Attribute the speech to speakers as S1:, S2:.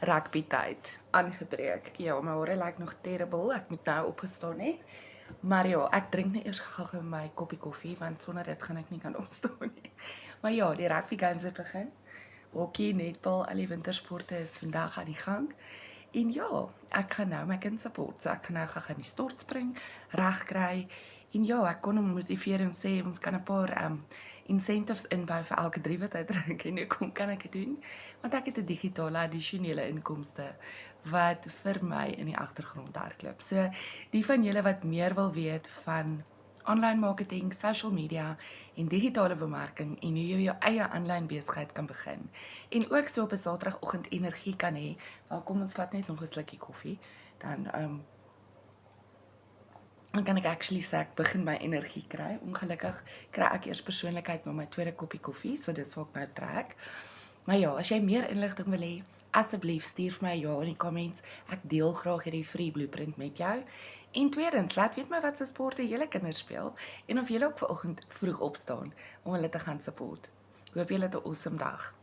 S1: rugby tyd aangebreek. Ja, my hare lyk nog terrible. Ek moet nou opgestaan het. Maar ja, ek drink net eers gou my koppie koffie want sonder dit gaan ek nie kan opstaan nie. Maar ja, die rugby games het begin. Hockey, netbal, al die wintersporte is vandag aan die gang. En ja, ek gaan nou my kind support. So ek gaan nou gaan die stort spring regkry. En ja, ek kon hom motiveer en sê ons kan 'n paar incentives inbou vir elke 3 wat hy drink en hoekom kan ek dit doen? Want ek het 'n digitale addisionele inkomste wat vir my in die agtergrond hardloop. So die van julle wat meer wil weet van online marketing, social media en digitale bemarking en hoe jy jou eie aanlyn besigheid kan begin en ook so op 'n Saterdagoggend energie kan hê, wel kom ons vat net nog 'n slukkie koffie, dan kan ek actually sê ek begin my energie kry. Ongelukkig kry ek eers persoonlikheid na my tweede koppie koffie, so dis waar ek nou trek. Maar ja, as jy meer inligting wil hê, asseblief stuur vir my ja in die comments. Ek deel graag hierdie free blueprint met jou. En tweedens, laat weet my wat se sporte julle kinders speel en of julle ook vanoggend vroeg opstaan om hulle te gaan support. Hoop julle het 'n awesome dag.